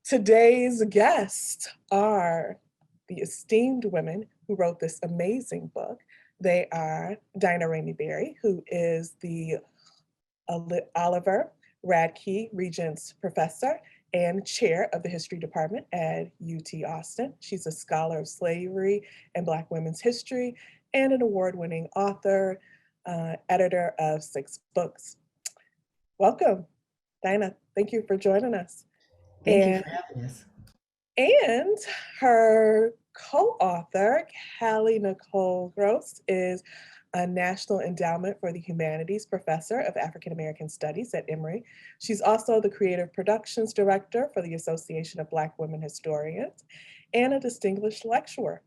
Today's guests are the esteemed women who wrote this amazing book. They are Daina Ramey, who is the Oliver Radke Regents Professor and Chair of the History Department at UT Austin. She's a scholar of slavery and Black women's history and an award-winning author, editor of 6 books. Welcome, Daina. Thank you for joining us. Thank you for having us. And her co-author, Nicole Gross, is a National Endowment for the Humanities Professor of African American Studies at Emory. She's also the Creative Productions Director for the Association of Black Women Historians and a distinguished lecturer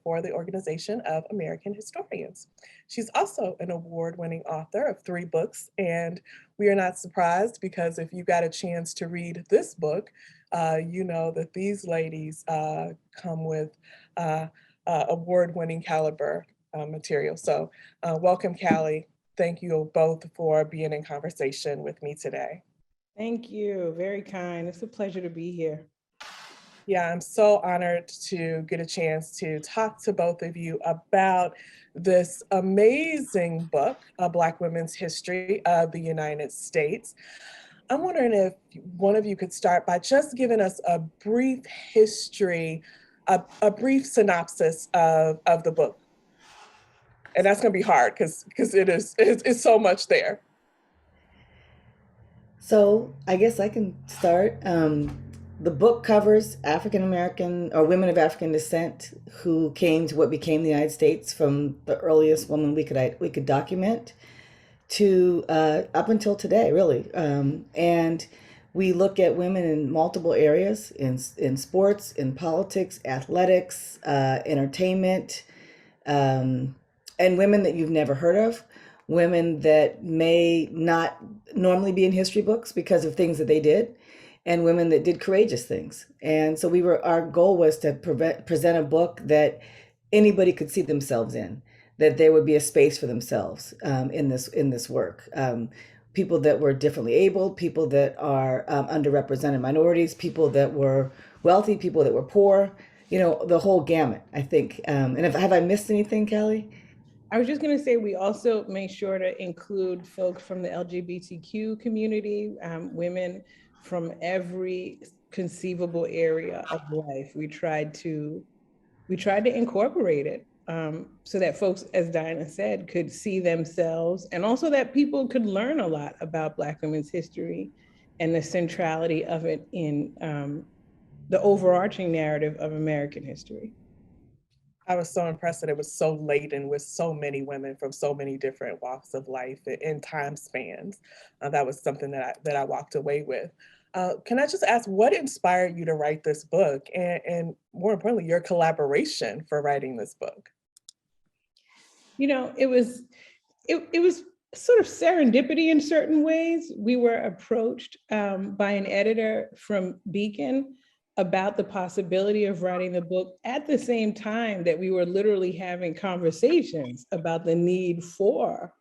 for the Organization of American Historians. She's also an award-winning author of 3 books, and we are not surprised because if you got a chance to read this book, you know that these ladies come with award-winning caliber material. So welcome, Callie. Thank you both for being in conversation with me today. Thank you, very kind. It's a pleasure to be here. Yeah, I'm so honored to get a chance to talk to both of you about this amazing book, Black Women's History of the United States. I'm wondering if one of you could start by just giving us a brief history, a brief synopsis of the book. And that's gonna be hard because it's so much there. So I guess I can start. The book covers African American or women of African descent who came to what became the United States from the earliest woman we could document to up until today, really. And we look at women in multiple areas, in sports, in politics, athletics, entertainment, and women that you've never heard of, women that may not normally be in history books because of things that they did, and women that did courageous things. And so our goal was to present a book that anybody could see themselves in, that there would be a space for themselves in this work. People that were differently abled, people that are underrepresented minorities, people that were wealthy, people that were poor, the whole gamut, I think. And have I missed anything, Callie? I was just going to say, we also made sure to include folks from the LGBTQ community, women from every conceivable area of life. We tried to incorporate it so that folks, as Daina said, could see themselves, and also that people could learn a lot about Black women's history and the centrality of it in the overarching narrative of American history. I was so impressed that it was so laden with so many women from so many different walks of life and time spans. That was something that I walked away with. Can I just ask, what inspired you to write this book, and more importantly, your collaboration for writing this book? It was sort of serendipity in certain ways. We were approached by an editor from Beacon about the possibility of writing the book at the same time that we were literally having conversations about the need for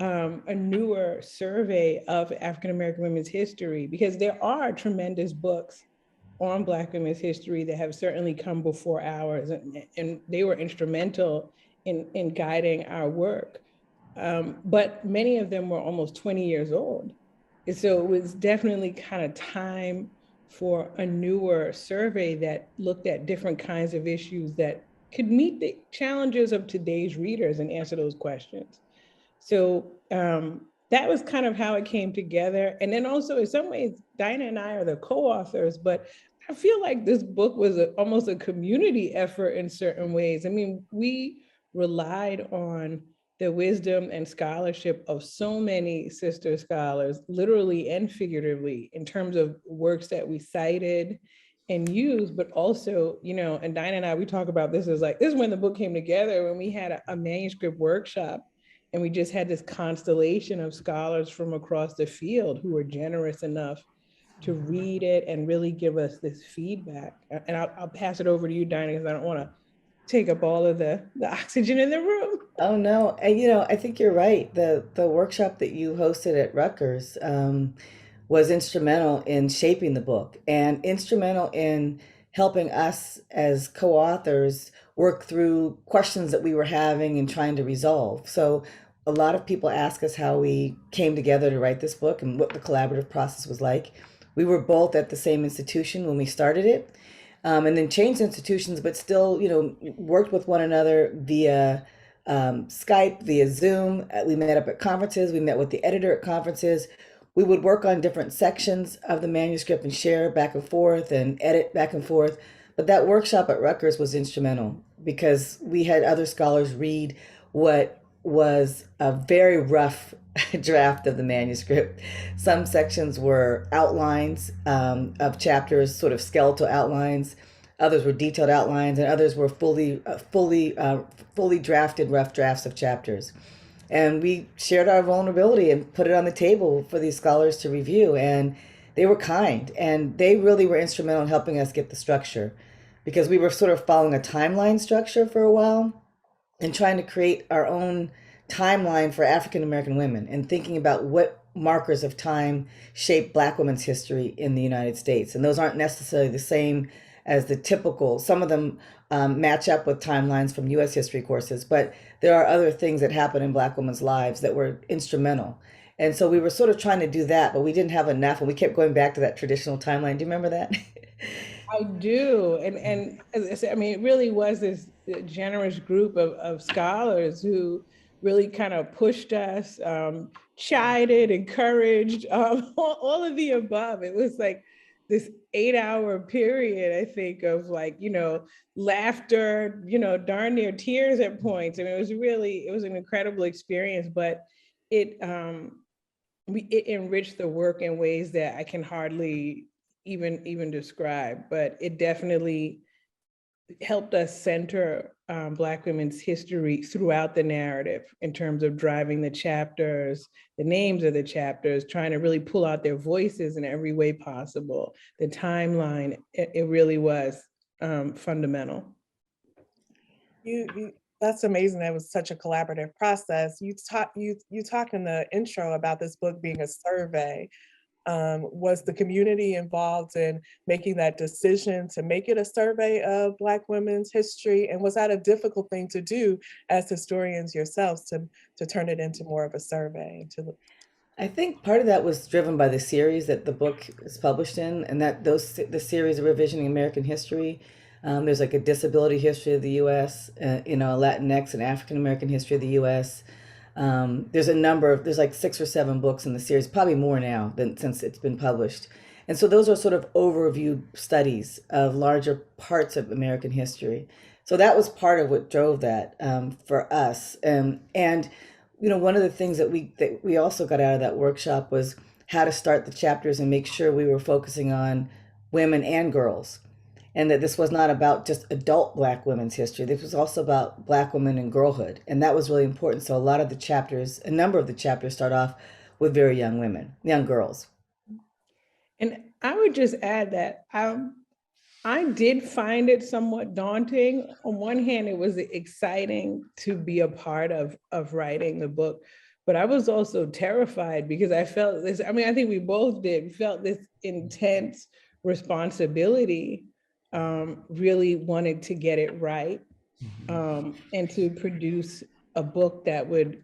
a newer survey of African American women's history, because there are tremendous books on Black women's history that have certainly come before ours, and they were instrumental in guiding our work. But many of them were almost 20 years old. And so it was definitely kind of time for a newer survey that looked at different kinds of issues that could meet the challenges of today's readers and answer those questions. So that was kind of how it came together. And then also, in some ways, Daina and I are the co-authors, but I feel like this book was almost a community effort in certain ways. I mean, we relied on the wisdom and scholarship of so many sister scholars, literally and figuratively, in terms of works that we cited and used, but also, and Daina and I, we talk about this as this is when the book came together, when we had a manuscript workshop, and we just had this constellation of scholars from across the field who were generous enough to read it and really give us this feedback. And I'll pass it over to you, Daina, because I don't want to take up all of the oxygen in the room. Oh no, and I think you're right. The workshop that you hosted at Rutgers was instrumental in shaping the book and instrumental in helping us as co-authors work through questions that we were having and trying to resolve. So a lot of people ask us how we came together to write this book and what the collaborative process was like. We were both at the same institution when we started it, and then changed institutions, but still, worked with one another via Skype, via Zoom. We met up at conferences. We met with the editor at conferences. We would work on different sections of the manuscript and share back and forth and edit back and forth. But that workshop at Rutgers was instrumental because we had other scholars read what was a very rough draft of the manuscript. Some sections were outlines of chapters, sort of skeletal outlines. Others were detailed outlines, and others were fully drafted rough drafts of chapters. And we shared our vulnerability and put it on the table for these scholars to review. And they were kind, and they really were instrumental in helping us get the structure, because we were sort of following a timeline structure for a while and trying to create our own timeline for African American women and thinking about what markers of time shape Black women's history in the United States. And those aren't necessarily the same as the typical. Some of them match up with timelines from US history courses, but there are other things that happen in Black women's lives that were instrumental. And so we were sort of trying to do that, but we didn't have enough, and we kept going back to that traditional timeline. Do you remember that? I do. And as I said, I mean, it really was this generous group of scholars who really kind of pushed us, chided, encouraged, all of the above. It was like this 8-hour period, I think, of laughter, darn near tears at points. I mean, it was an incredible experience, but it enriched the work in ways that I can hardly even describe, but it definitely helped us center Black women's history throughout the narrative in terms of driving the chapters, the names of the chapters, trying to really pull out their voices in every way possible. The timeline, it really was fundamental. That's amazing. That was such a collaborative process. You talk in the intro about this book being a survey. Was the community involved in making that decision to make it a survey of Black women's history? And was that a difficult thing to do as historians yourselves to turn it into more of a survey? I think part of that was driven by the series that the book is published in, and the series of revisioning American history. There's like a disability history of the U.S., a Latinx and African American history of the U.S. There's like 6 or 7 books in the series, probably more now since it's been published. And so those are sort of overview studies of larger parts of American history. So that was part of what drove that for us. And one of the things that we also got out of that workshop was how to start the chapters and make sure we were focusing on women and girls, and that this was not about just adult Black women's history. This was also about Black women and girlhood. And that was really important. So a number of the chapters start off with very young women, young girls. And I would just add that I did find it somewhat daunting. On one hand, it was exciting to be a part of writing the book, but I was also terrified because I felt this, I mean, I think we both did, felt this intense responsibility, really wanted to get it right, and to produce a book that would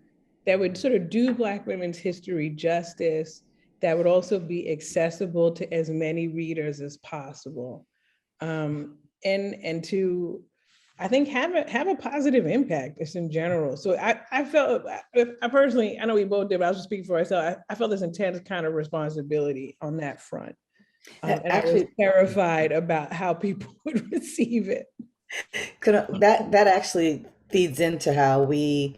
sort of do Black women's history justice, that would also be accessible to as many readers as possible, and to, I think, have a positive impact just in general. So I felt, I personally, I know we both did, but I was just speaking for myself, I felt this intense kind of responsibility on that front. And actually, I was terrified about how people would receive it. That actually feeds into how we,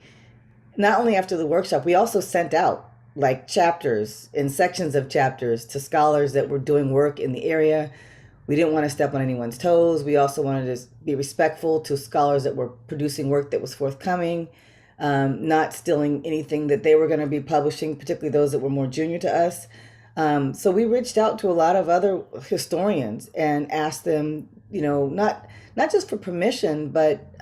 not only after the workshop, we also sent out like chapters and sections of chapters to scholars that were doing work in the area. We didn't want to step on anyone's toes. We also wanted to be respectful to scholars that were producing work that was forthcoming, not stealing anything that they were going to be publishing, particularly those that were more junior to us. So we reached out to a lot of other historians and asked them, not just for permission, but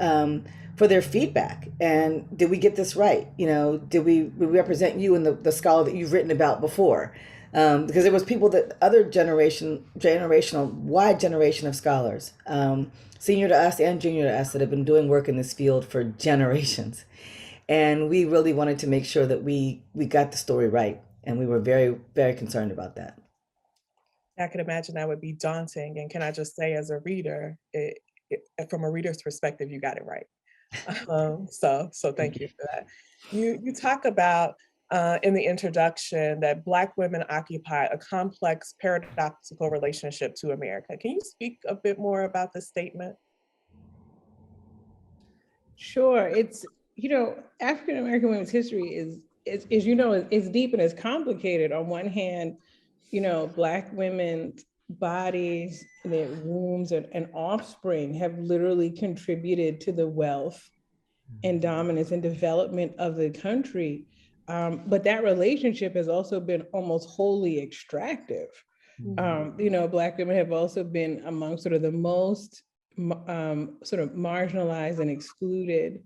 for their feedback. And did we get this right? Did we represent you and the scholar that you've written about before? Because there was people that other wide generation of scholars, senior to us and junior to us, that have been doing work in this field for generations. And we really wanted to make sure that we got the story right. And we were very, very concerned about that. I could imagine that would be daunting. And can I just say, as a reader, from a reader's perspective, you got it right. So thank you for that. You talk about in the introduction that Black women occupy a complex, paradoxical relationship to America. Can you speak a bit more about this statement? Sure. It's, African American women's history is deep and it's complicated. On one hand, Black women's bodies, their wombs and offspring have literally contributed to the wealth and dominance and development of the country. But that relationship has also been almost wholly extractive. Black women have also been among sort of the most sort of marginalized and excluded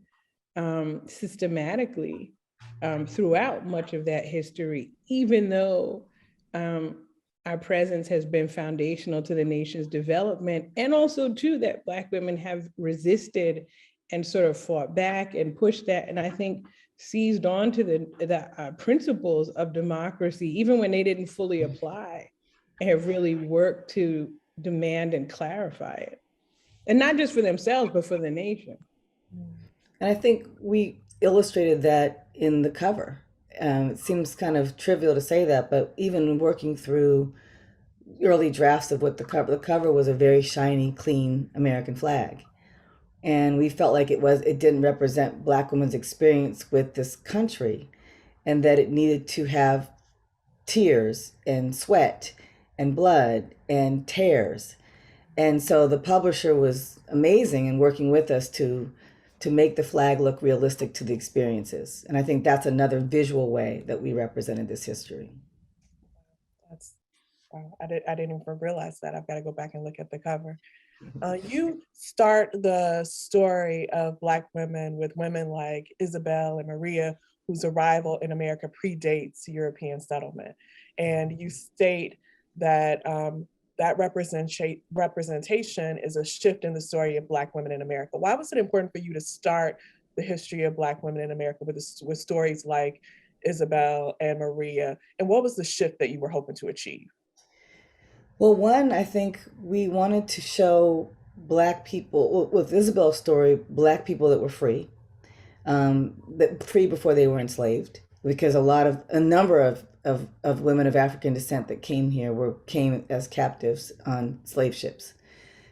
systematically throughout much of that history, even though our presence has been foundational to the nation's development, and also too that Black women have resisted and sort of fought back and pushed that, and I think seized on to the principles of democracy, even when they didn't fully apply, and have really worked to demand and clarify it. And not just for themselves, but for the nation. And I think we illustrated that in the cover. It seems kind of trivial to say that, but even working through early drafts of what the cover was a very shiny, clean American flag. And we felt like it didn't represent Black women's experience with this country, and that it needed to have tears and sweat and blood and tears. And so the publisher was amazing in working with us to make the flag look realistic to the experiences. And I think that's another visual way that we represented this history. That's wow, I didn't even realize that. I've got to go back and look at the cover. You start the story of Black women with women like Isabel and Maria, whose arrival in America predates European settlement. And you state that that representation is a shift in the story of Black women in America. Why was it important for you to start the history of Black women in America with stories like Isabel and Maria? And what was the shift that you were hoping to achieve? Well, one, I think we wanted to show Black people, well, with Isabel's story, Black people that were free, that free before they were enslaved, because a number of women of African descent that came here came as captives on slave ships.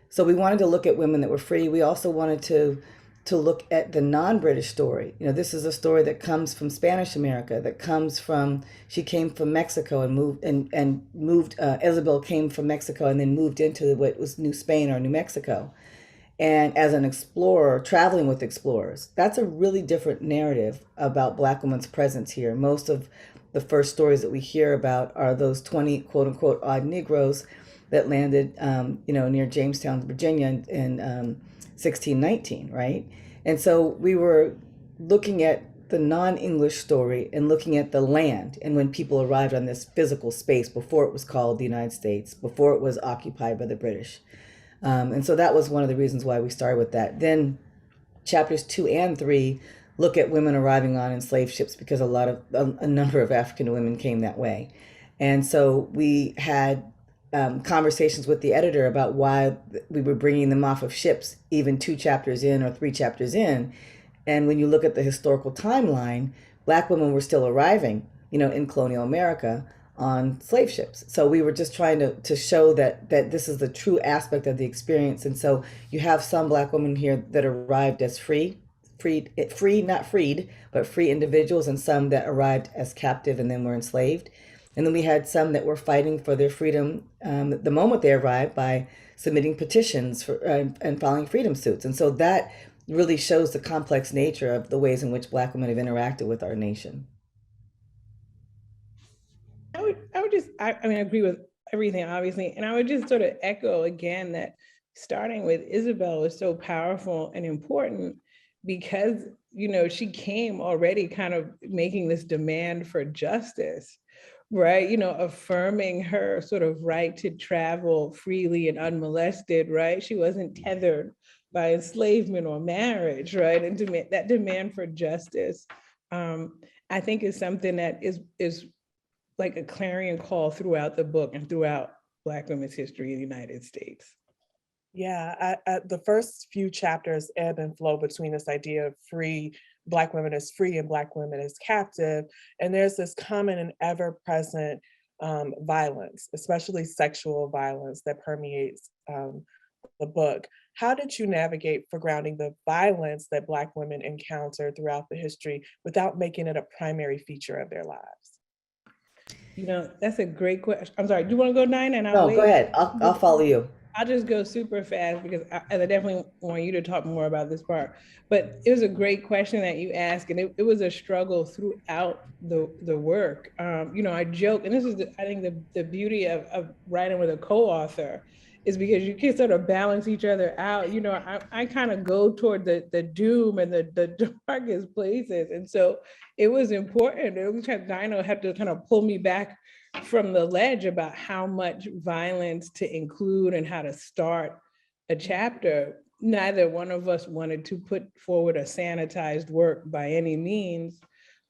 So we wanted to look at women that were free. We also wanted to look at the non-British story. This is a story that comes from Spanish America, she came from Mexico and moved, Isabel came from Mexico and then moved into what was New Spain or New Mexico. And as an explorer, traveling with explorers, that's a really different narrative about Black women's presence here. Most of the first stories that we hear about are those 20 quote unquote odd Negroes that landed, near Jamestown, Virginia in 1619, right? And so we were looking at the non-English story and looking at the land and when people arrived on this physical space before it was called the United States, before it was occupied by the British. And so that was one of the reasons why we started with that. Then chapters 2 and 3 look at women arriving on enslaved ships because a number of African women came that way. And so we had conversations with the editor about why we were bringing them off of ships even 2 chapters in or 3 chapters in. And when you look at the historical timeline, Black women were still arriving, in colonial America on slave ships. So we were just trying to show that this is the true aspect of the experience. And so you have some Black women here that arrived as free, not freed, but free individuals, and some that arrived as captive and then were enslaved. And then we had some that were fighting for their freedom the moment they arrived by submitting petitions and filing freedom suits. And so that really shows the complex nature of the ways in which Black women have interacted with our nation. I agree with everything, obviously. And I would just sort of echo again that starting with Isabel was so powerful and important because, she came already kind of making this demand for justice, right? Affirming her sort of right to travel freely and unmolested, right? She wasn't tethered by enslavement or marriage, right? And that demand for justice, I think, is something that is like a clarion call throughout the book and throughout Black women's history in the United States. Yeah, the first few chapters ebb and flow between this idea of free, Black women as free and Black women as captive. And there's this common and ever present violence, especially sexual violence, that permeates the book. How did you navigate for grounding the violence that Black women encounter throughout the history without making it a primary feature of their lives? That's a great question. I'm sorry, do you want to go, Daina, and I'll No, go wait? ahead. I'll follow you. I'll just go super fast because I definitely want you to talk more about this part. But it was a great question that you asked, and it was a struggle throughout the work. I joke, and this is, I think, the beauty of writing with a co-author is because you can sort of balance each other out. I kind of go toward the doom and the darkest places. And so it was important. Daina had to kind of pull me back from the ledge about how much violence to include and how to start a chapter. Neither one of us wanted to put forward a sanitized work by any means,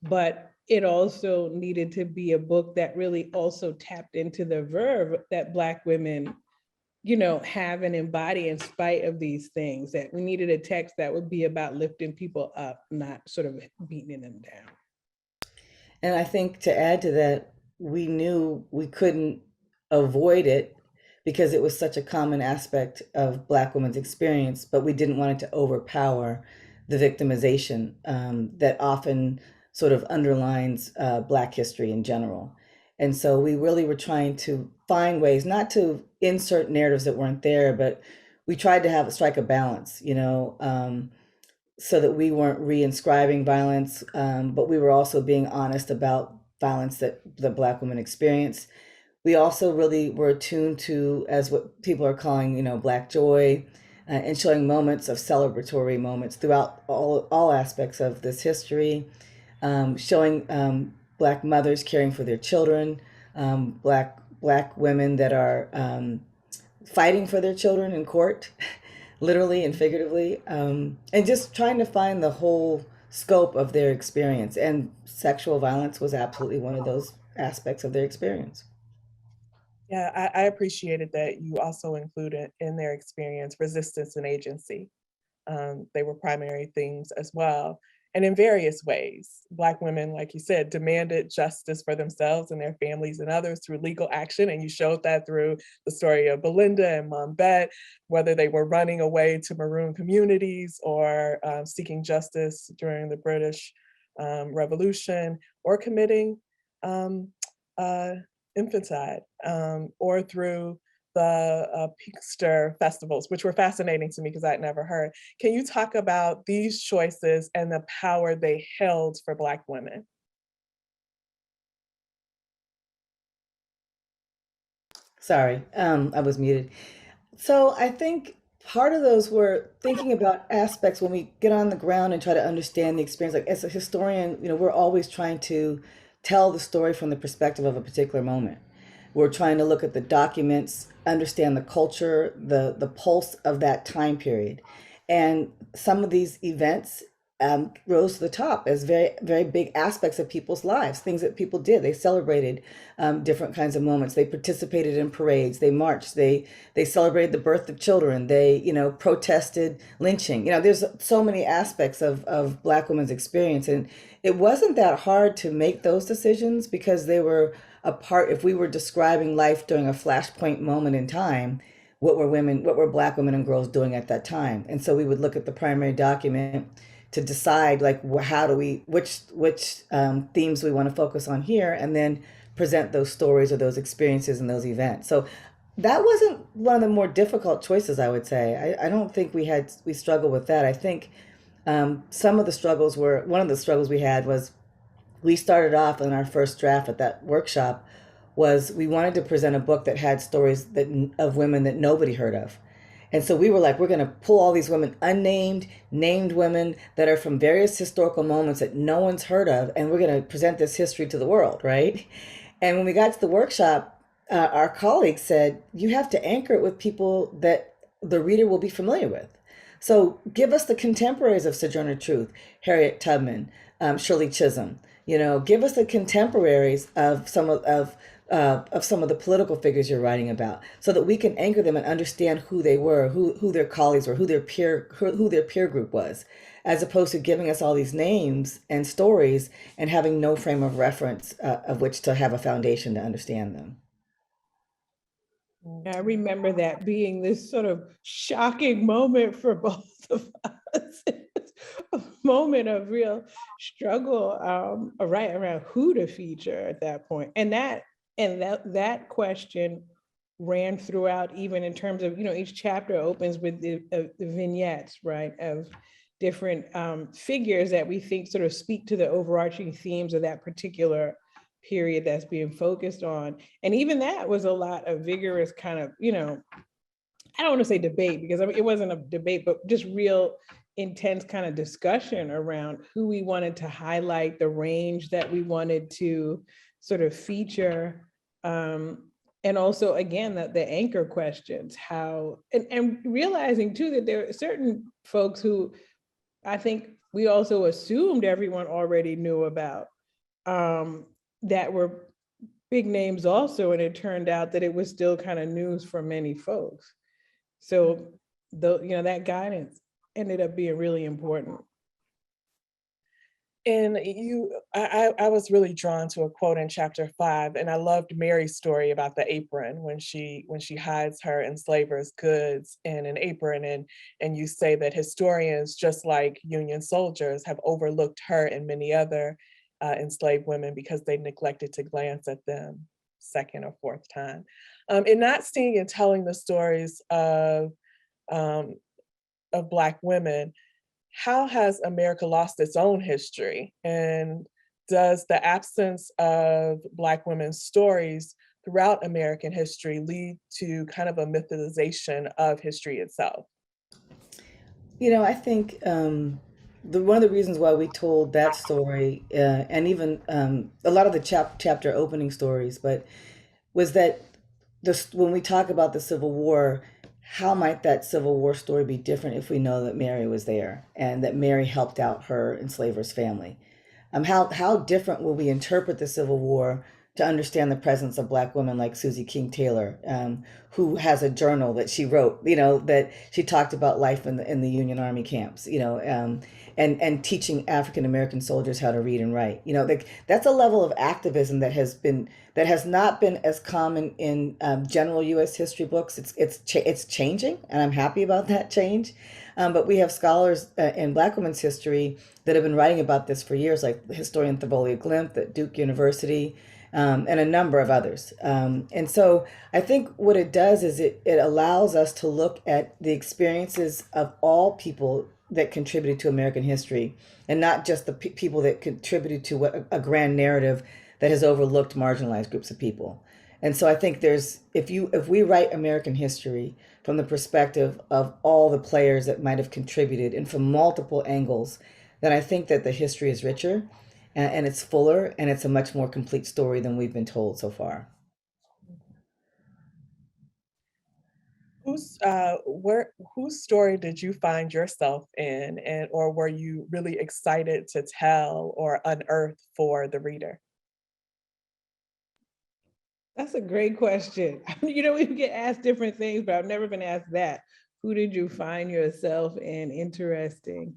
but it also needed to be a book that really also tapped into the verve that Black women, have and embody in spite of these things, that we needed a text that would be about lifting people up, not sort of beating them down. And I think to add to that, we knew we couldn't avoid it because it was such a common aspect of Black women's experience, but we didn't want it to overpower the victimization that often sort of underlines Black history in general. And so we really were trying to find ways not to insert narratives that weren't there, but we tried to strike a balance, so that we weren't reinscribing violence, but we were also being honest about violence that the Black women experienced. We also really were attuned to, as what people are calling, Black joy, and showing moments of celebratory moments throughout all aspects of this history, showing Black mothers caring for their children, Black women that are fighting for their children in court, literally and figuratively, and just trying to find the whole scope of their experience. And sexual violence was absolutely one of those aspects of their experience. Yeah, I appreciated that you also included in their experience resistance and agency. They were primary themes as well. And in various ways, Black women, like you said, demanded justice for themselves and their families and others through legal action. And you showed that through the story of Belinda and Monbet, whether they were running away to maroon communities or seeking justice during the British Revolution, or committing um, infanticide, or through the Pinkster festivals, which were fascinating to me because I'd never heard. Can you talk about these choices and the power they held for Black women? Sorry, I was muted. So I think part of those were thinking about aspects when we get on the ground and try to understand the experience. Like as a historian, we're always trying to tell the story from the perspective of a particular moment. We're trying to look at the documents, understand the culture, the pulse of that time period. And some of these events rose to the top as very, very big aspects of people's lives, things that people did. They celebrated different kinds of moments. They participated in parades. They marched. They celebrated the birth of children. They, protested lynching. There's so many aspects of Black women's experience. And it wasn't that hard to make those decisions because they were a part, if we were describing life during a flashpoint moment in time, what were Black women and girls doing at that time? And so we would look at the primary document to decide like how do we which themes we want to focus on here, and then present those stories or those experiences and those events. So that wasn't one of the more difficult choices, I would say. I don't think we struggled with that. I think some of the struggles were, one of the struggles we had was, we started off in our first draft at that workshop, was we wanted to present a book that had stories of women that nobody heard of. And so we were like, we're going to pull all these women, unnamed, named women that are from various historical moments that no one's heard of, and we're going to present this history to the world, right? And when we got to the workshop, our colleague said, you have to anchor it with people that the reader will be familiar with. So give us the contemporaries of Sojourner Truth, Harriet Tubman, Shirley Chisholm. You know, give us the contemporaries of some of the political figures you're writing about, so that we can anchor them and understand who they were, who their colleagues were, who their peer group was, as opposed to giving us all these names and stories and having no frame of reference of which to have a foundation to understand them. I remember that being this sort of shocking moment for both of us. A moment of real struggle, right around who to feature at that point. And that question ran throughout, even in terms of, each chapter opens with the vignettes, right, of different figures that we think sort of speak to the overarching themes of that particular period that's being focused on. And even that was a lot of vigorous kind of, I don't want to say debate, because it wasn't a debate, but just real intense kind of discussion around who we wanted to highlight, the range that we wanted to sort of feature. And also, again, the anchor questions, how, and realizing too that there are certain folks who I think we also assumed everyone already knew about, that were big names also, and it turned out that it was still kind of news for many folks. So that guidance ended up being really important. And I was really drawn to a quote in chapter 5, and I loved Mary's story about the apron when she hides her enslaver's goods in an apron, and you say that historians, just like Union soldiers, have overlooked her and many other enslaved women because they neglected to glance at them second or fourth time. And not seeing and telling the stories um, of Black women, how has America lost its own history? And does the absence of Black women's stories throughout American history lead to kind of a mythization of history itself? You know, I think one of the reasons why we told that story, and even a lot of the chapter opening stories, but was that when we talk about the Civil War, how might that Civil War story be different if we know that Mary was there and that Mary helped out her enslaver's family? How different will we interpret the Civil War to understand the presence of Black women like Susie King Taylor, who has a journal that she wrote, that she talked about life in the Union Army camps, and teaching African American soldiers how to read and write. That's a level of activism that has not been as common in general U.S. history books. It's changing, and I'm happy about that change. But we have scholars in Black women's history that have been writing about this for years, like historian Thavolia Glimp at Duke University, and a number of others. And so I think what it does is it allows us to look at the experiences of all people that contributed to American history, and not just the people that contributed to a grand narrative that has overlooked marginalized groups of people. And so I think if we write American history from the perspective of all the players that might have contributed and from multiple angles, then I think that the history is richer, and it's fuller, and it's a much more complete story than we've been told so far. Whose story did you find yourself in, or were you really excited to tell or unearth for the reader? That's a great question. We get asked different things, but I've never been asked that. Who did you find yourself in? Interesting.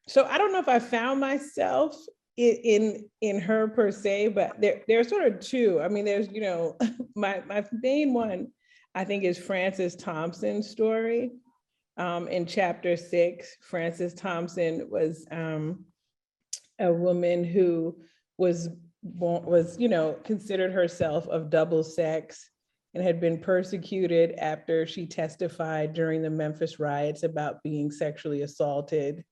So I don't know if I found myself in her per se, but there's sort of two. I mean, there's, my main one, I think, is Frances Thompson's story. In chapter 6, Frances Thompson was a woman who was considered herself of double sex and had been persecuted after she testified during the Memphis riots about being sexually assaulted,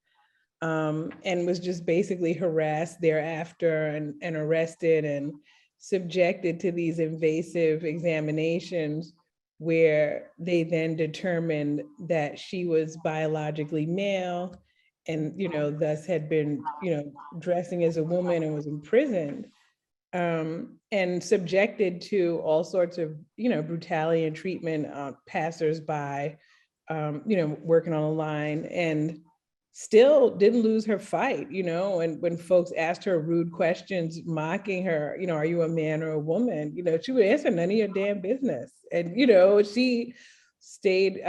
and was just basically harassed thereafter and arrested and subjected to these invasive examinations, where they then determined that she was biologically male and, thus had been, dressing as a woman and was imprisoned, and subjected to all sorts of, brutality and treatment, passersby, working on the line, and still didn't lose her fight, and when folks asked her rude questions, mocking her, are you a man or a woman? She would answer, none of your damn business. And, she stayed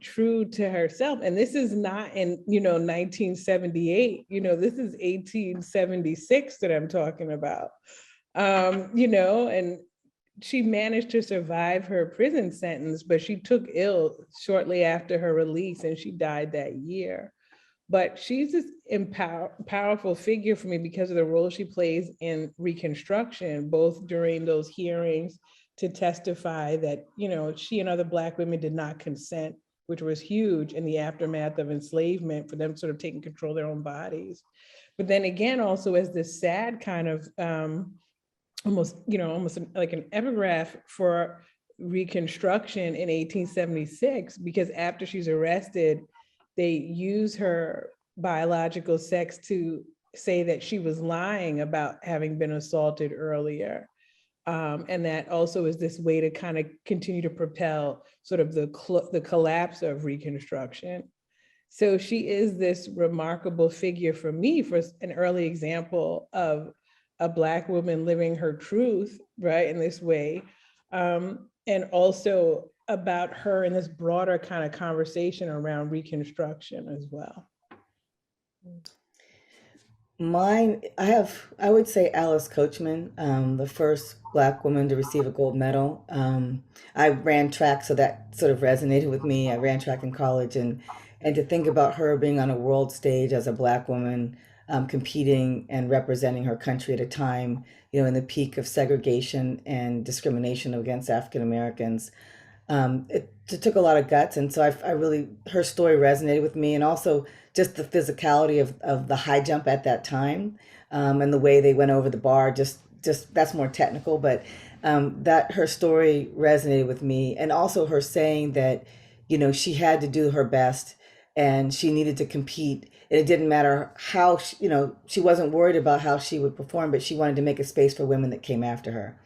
true to herself. And this is not in, 1978, this is 1876 that I'm talking about. And she managed to survive her prison sentence, but she took ill shortly after her release and she died that year. But she's this powerful figure for me because of the role she plays in Reconstruction, both during those hearings to testify that, she and other Black women did not consent, which was huge in the aftermath of enslavement, for them sort of taking control of their own bodies. But then again, also as this sad kind of almost like an epigraph for Reconstruction in 1876, because after she's arrested, they use her biological sex to say that she was lying about having been assaulted earlier. And that also is this way to kind of continue to propel sort of the collapse of Reconstruction. So she is this remarkable figure for me, for an early example of a Black woman living her truth, right, in this way. And also about her in this broader kind of conversation around Reconstruction as well. Mine, I would say Alice Coachman, the first Black woman to receive a gold medal. I ran track, so that sort of resonated with me. I ran track in college, and to think about her being on a world stage as a Black woman, competing and representing her country at a time, in the peak of segregation and discrimination against African Americans. It took a lot of guts, and so I really, her story resonated with me, and also just the physicality of the high jump at that time, and the way they went over the bar. Just that's more technical, but that her story resonated with me, and also her saying that, she had to do her best, and she needed to compete, and it didn't matter how she wasn't worried about how she would perform, but she wanted to make a space for women that came after her.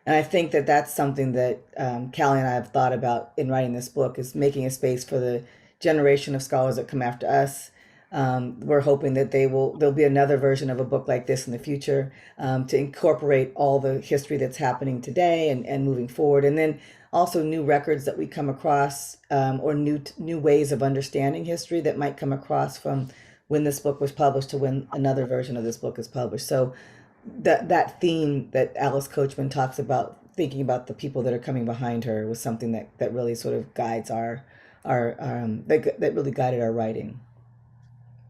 And I think that that's something that Callie and I have thought about in writing this book, is making a space for the generation of scholars that come after us. We're hoping that there'll be another version of a book like this in the future, to incorporate all the history that's happening today and moving forward. And then also new records that we come across, or new ways of understanding history that might come across from when this book was published to when another version of this book is published. So that theme that Alice Coachman talks about, thinking about the people that are coming behind her, was something that really sort of guides our that really guided our writing.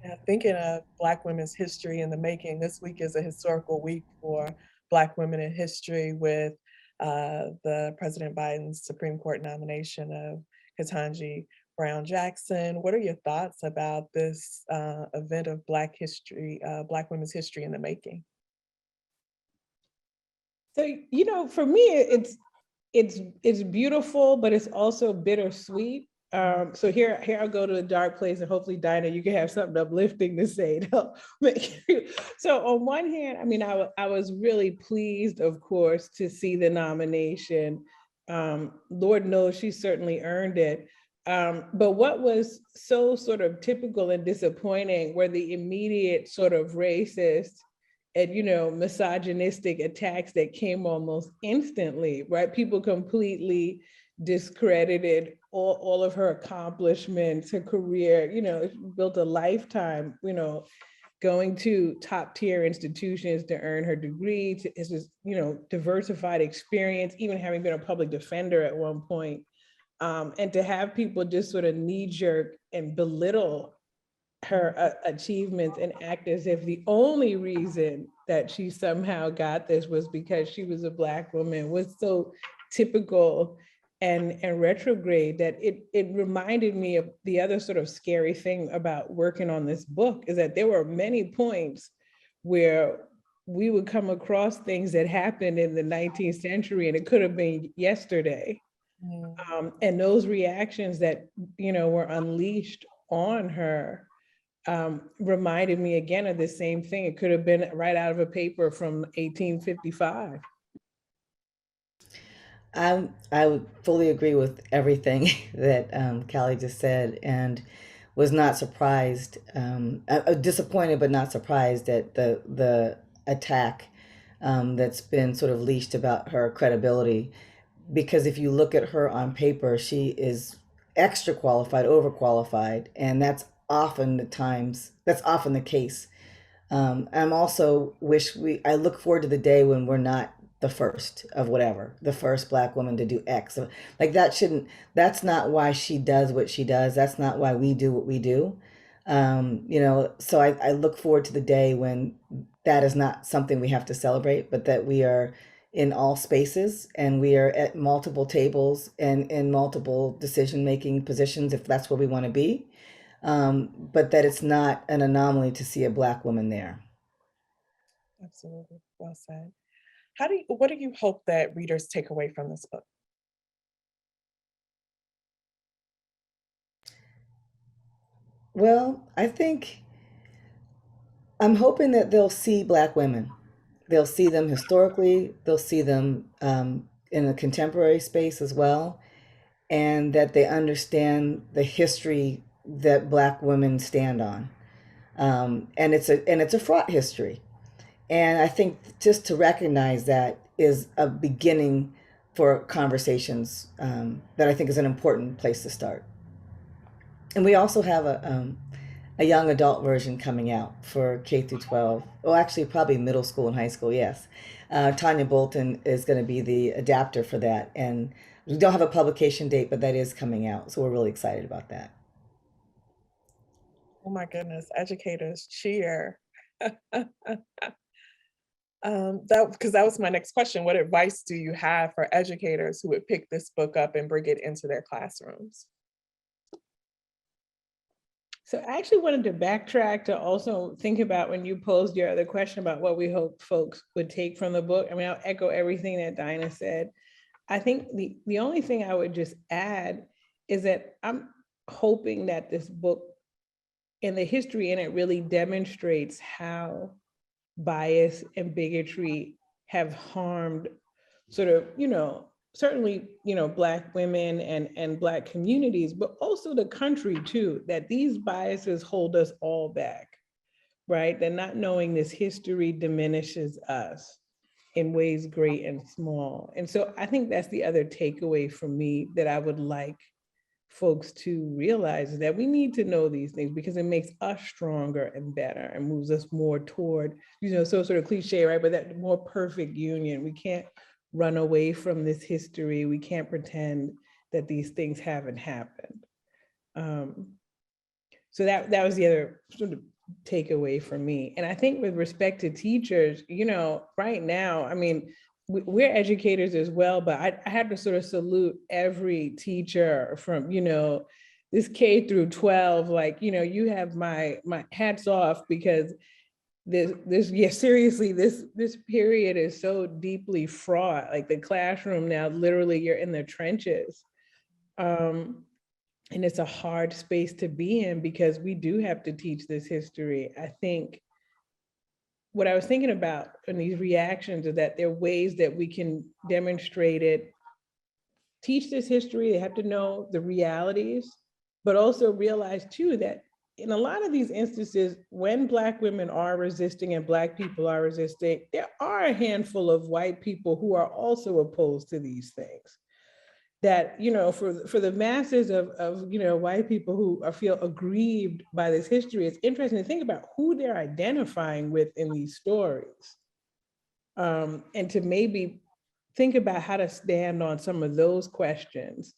Yeah, thinking of Black women's history in the making, this week is a historical week for Black women in history, with the President Biden's Supreme Court nomination of Ketanji Brown Jackson. What are your thoughts about this event of Black history, Black women's history in the making? So, for me, it's beautiful, but it's also bittersweet. So here I'll go to a dark place, and hopefully, Daina, you can have something uplifting to say. So on one hand, I was really pleased, of course, to see the nomination. Lord knows she certainly earned it. But what was so sort of typical and disappointing were the immediate sort of racist and, misogynistic attacks that came almost instantly, right? People completely discredited all of her accomplishments, her career, built a lifetime, going to top tier institutions to earn her degree, it's just, diversified experience, even having been a public defender at one point. And to have people just sort of knee jerk and belittle her achievements and act as if the only reason that she somehow got this was because she was a Black woman was so typical and retrograde that it reminded me of the other sort of scary thing about working on this book, is that there were many points where we would come across things that happened in the 19th century and it could have been yesterday. And those reactions that, were unleashed on her reminded me again of the same thing. It could have been right out of a paper from 1855. I would fully agree with everything that Callie just said, and was not surprised, disappointed but not surprised at the attack that's been sort of leashed about her credibility. Because if you look at her on paper, she is extra qualified, overqualified, and that's often the case. I'm also wish we I look forward to the day when we're not the first of whatever, the first black woman to do X. So, like that's not why she does what she does. That's not why we do what we do. So I look forward to the day when that is not something we have to celebrate, but that we are in all spaces and we are at multiple tables and in multiple decision making positions if that's where we want to be. But that it's not an anomaly to see a black woman there. Absolutely. Well said. What do you hope that readers take away from this book? Well, I'm hoping that they'll see black women. They'll see them historically, they'll see them in a contemporary space as well, and that they understand the history that black women stand on. And it's a fraught history. And I think just to recognize that is a beginning for conversations that I think is an important place to start. And we also have a young adult version coming out for K through 12. Oh, actually, probably middle school and high school, yes. Tanya Bolton is going to be the adapter for that. And we don't have a publication date, but that is coming out. So we're really excited about that. Oh my goodness, educators cheer. That was my next question. What advice do you have for educators who would pick this book up and bring it into their classrooms? So I actually wanted to backtrack to also think about when you posed your other question about what we hope folks would take from the book. I mean, I'll echo everything that Daina said. I think the only thing I would just add is that I'm hoping that this book and the history in it really demonstrates how bias and bigotry have harmed sort of, certainly, Black women and Black communities, but also the country too, that these biases hold us all back, right? That not knowing this history diminishes us in ways great and small. And so I think that's the other takeaway for me that I would like folks to realize, that we need to know these things because it makes us stronger and better and moves us more toward, so sort of cliche, right? But that more perfect union. We can't run away from this history. We can't pretend that these things haven't happened. So that was the other sort of takeaway for me. And I think with respect to teachers, right now, I mean, we're educators as well, but I had to sort of salute every teacher from, this K through 12, like, you have my hats off, because seriously, this period is so deeply fraught. Like the classroom now, literally you're in the trenches. And it's a hard space to be in because we do have to teach this history. I think what I was thinking about in these reactions is that there are ways that we can demonstrate it, teach this history. They have to know the realities, but also realize too that in a lot of these instances, when Black women are resisting and Black people are resisting, there are a handful of white people who are also opposed to these things. That, for the masses of white people who feel aggrieved by this history, it's interesting to think about who they're identifying with in these stories. And to maybe think about how to stand on some of those questions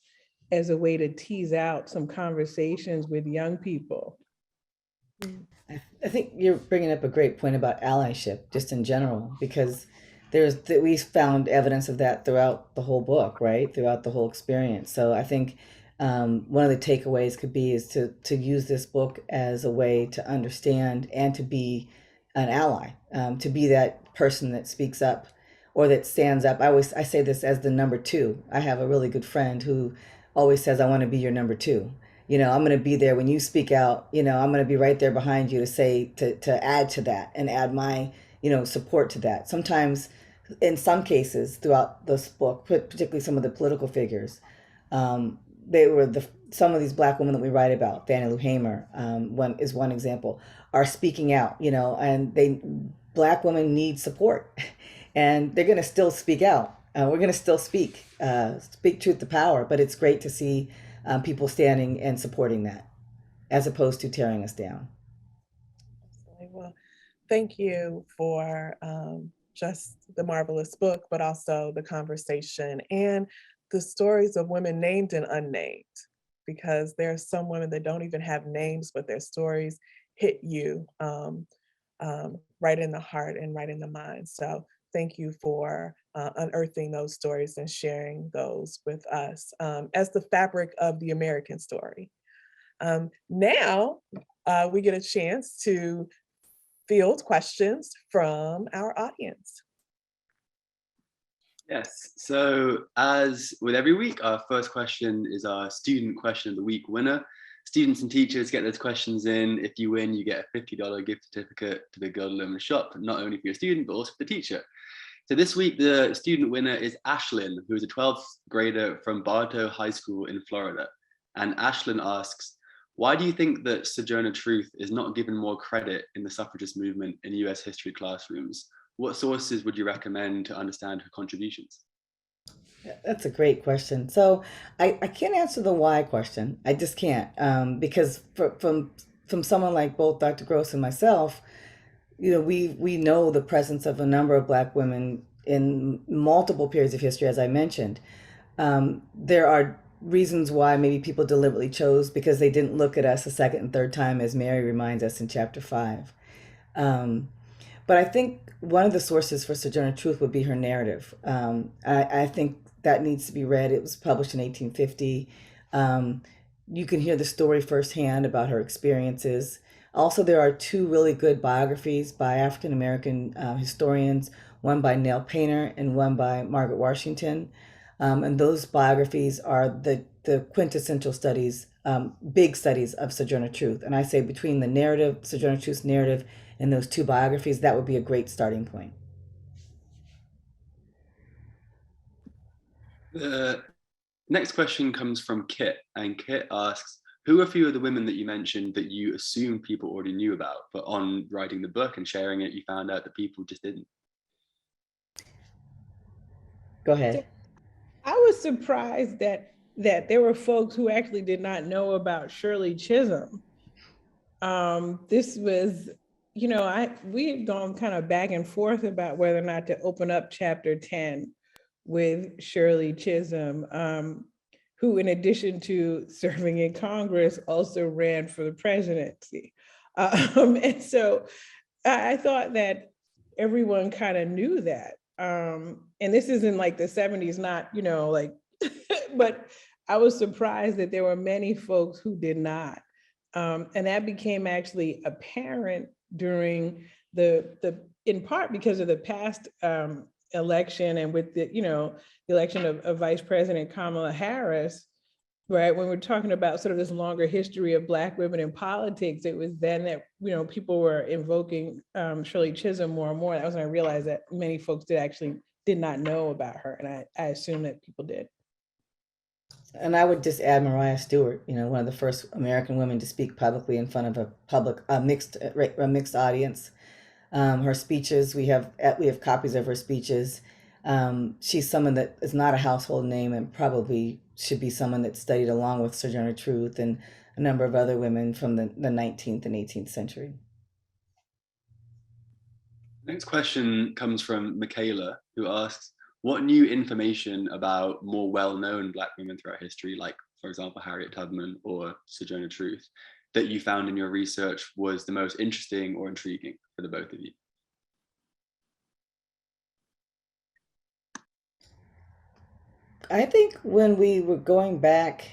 as a way to tease out some conversations with young people. I think you're bringing up a great point about allyship, just in general, because we found evidence of that throughout the whole book, right? Throughout the whole experience. So I think one of the takeaways could be is to use this book as a way to understand and to be an ally, to be that person that speaks up or that stands up. I say this as the number two. I have a really good friend who always says, "I want to be your number two." I'm going to be there when you speak out. I'm going to be right there behind you to say, to add to that and add my, support to that. Sometimes, in some cases throughout this book, particularly some of the political figures, they were some of these black women that we write about. Fannie Lou Hamer, one example, are speaking out. And black women need support, and they're going to still speak out. We're going to still speak truth to power. But it's great to see people standing and supporting that, as opposed to tearing us down. Absolutely. Well, thank you for just the marvelous book, but also the conversation and the stories of women named and unnamed, because there are some women that don't even have names, but their stories hit you right in the heart and right in the mind. So thank you for unearthing those stories and sharing those with us as the fabric of the American story. Now we get a chance to field questions from our audience. Yes, so as with every week, our first question is our student question of the week winner. Students and teachers get those questions in. If you win, you get a $50 gift certificate to the Girl Lumen shop, not only for your student, but also for the teacher. So this week, the student winner is Ashlyn, who is a 12th grader from Bartow High School in Florida. And Ashlyn asks, why do you think that Sojourner Truth is not given more credit in the suffragist movement in US history classrooms? What sources would you recommend to understand her contributions? That's a great question. So I can't answer the why question. I just can't, because from someone like both Dr. Gross and myself, we know the presence of a number of black women in multiple periods of history, as I mentioned. There are reasons why maybe people deliberately chose, because they didn't look at us a second and third time, as Mary reminds us in chapter 5. But I think one of the sources for Sojourner Truth would be her narrative. I think that needs to be read. It was published in 1850. You can hear the story firsthand about her experiences. Also, there are 2 really good biographies by African American historians, one by Nell Painter and one by Margaret Washington. And those biographies are the quintessential studies, big studies of Sojourner Truth. And I say between the narrative, Sojourner Truth's narrative, and those 2 biographies, that would be a great starting point. The next question comes from Kit, and Kit asks, who are a few of the women that you mentioned that you assumed people already knew about, but on writing the book and sharing it, you found out that people just didn't? Go ahead. I was surprised that there were folks who actually did not know about Shirley Chisholm. This was, we had gone kind of back and forth about whether or not to open up chapter 10 with Shirley Chisholm, who, in addition to serving in Congress, also ran for the presidency. And so I thought that everyone kind of knew that. And this isn't like the 70s, not, but I was surprised that there were many folks who did not. And that became actually apparent during in part because of the past election and with the election of Vice President Kamala Harris, right? When we're talking about sort of this longer history of Black women in politics, it was then that, people were invoking Shirley Chisholm more and more. That was when I realized that many folks did not know about her. And I assume that people did. And I would just add Mariah Stewart, one of the first American women to speak publicly in front of a mixed audience. Her speeches, we have copies of her speeches. She's someone that is not a household name and probably should be someone that's studied along with Sojourner Truth and a number of other women from the 19th and 18th century. Next question comes from Michaela, who asks, what new information about more well-known Black women throughout history, like, for example, Harriet Tubman or Sojourner Truth, that you found in your research was the most interesting or intriguing for the both of you? I think when we were going back,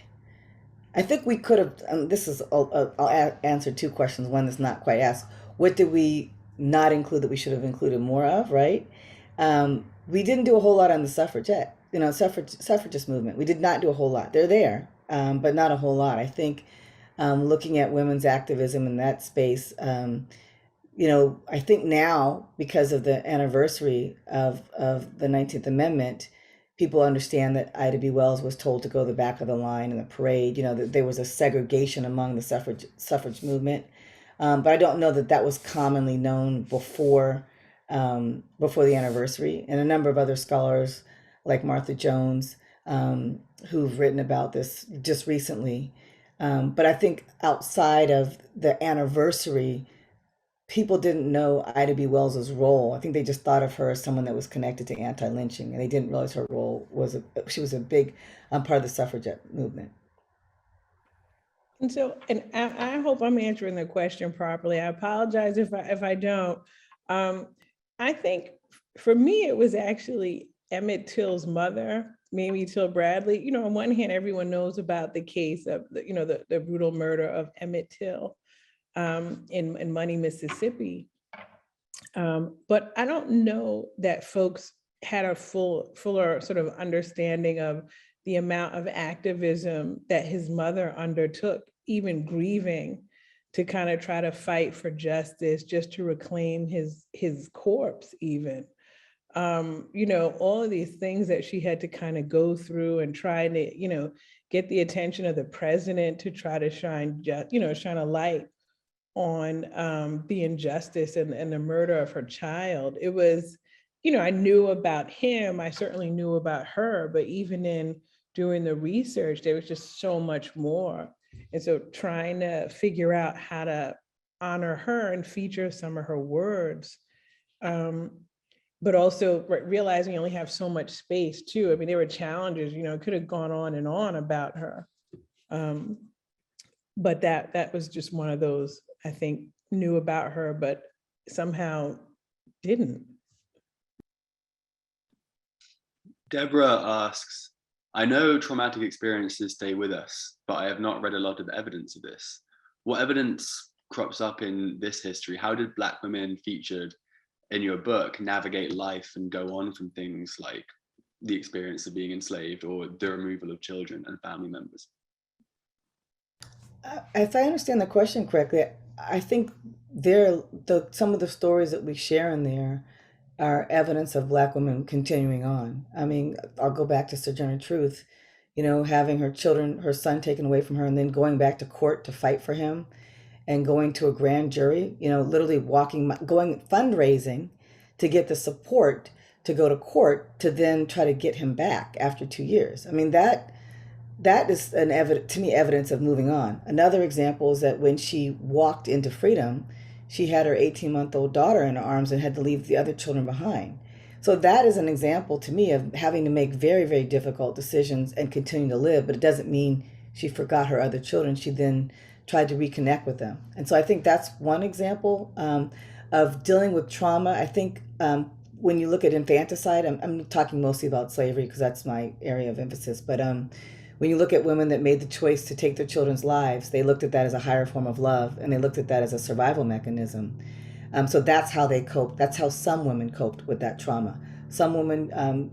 I think we could have, I'll answer 2 questions. One that's not quite asked. What did we not include that we should have included more of, right? We didn't do a whole lot on the suffragist movement. We did not do a whole lot. They're there. but not a whole lot. I think looking at women's activism in that space, I think now, because of the anniversary of the 19th Amendment, people understand that Ida B. Wells was told to go to the back of the line in the parade, that there was a segregation among the suffrage movement. But I don't know that that was commonly known before the anniversary. And a number of other scholars, like Martha Jones, who've written about this just recently. But I think outside of the anniversary, people didn't know Ida B. Wells's role. I think they just thought of her as someone that was connected to anti-lynching, and they didn't realize her role she was a big part of the suffragette movement. And so, and I hope I'm answering the question properly. I apologize if I don't. I think for me, it was actually Emmett Till's mother, Mamie Till Bradley. On one hand, everyone knows about the case of the brutal murder of Emmett Till in Money, Mississippi. But I don't know that folks had a fuller sort of understanding of the amount of activism that his mother undertook, even grieving, to kind of try to fight for justice, just to reclaim his corpse even. All of these things that she had to kind of go through and try to, get the attention of the president to try to shine a light on the injustice and the murder of her child. It was, I knew about him, I certainly knew about her, but even in doing the research, there was just so much more. And so trying to figure out how to honor her and feature some of her words, but also realizing you only have so much space too. I mean, there were challenges, it could have gone on and on about her. But that was just one of those, I think, knew about her, but somehow didn't. Deborah asks, I know traumatic experiences stay with us, but I have not read a lot of evidence of this. What evidence crops up in this history? How did Black women featured in your book navigate life and go on from things like the experience of being enslaved or the removal of children and family members? If I understand the question correctly, I think some of the stories that we share in there are evidence of Black women continuing on. I mean, I'll go back to Sojourner Truth, having her son taken away from her and then going back to court to fight for him and going to a grand jury, literally going fundraising to get the support to go to court to then try to get him back after 2 years. I mean, that is to me evidence of moving on. Another example is that when she walked into freedom, she had her 18-month-old daughter in her arms and had to leave the other children behind. So that is an example to me of having to make very, very difficult decisions and continue to live, but it doesn't mean she forgot her other children. She then tried to reconnect with them. And so I think that's one example of dealing with trauma. I think when you look at infanticide, I'm talking mostly about slavery because that's my area of emphasis, but when you look at women that made the choice to take their children's lives, they looked at that as a higher form of love, and they looked at that as a survival mechanism. So that's how they coped. That's how some women coped with that trauma. Some women,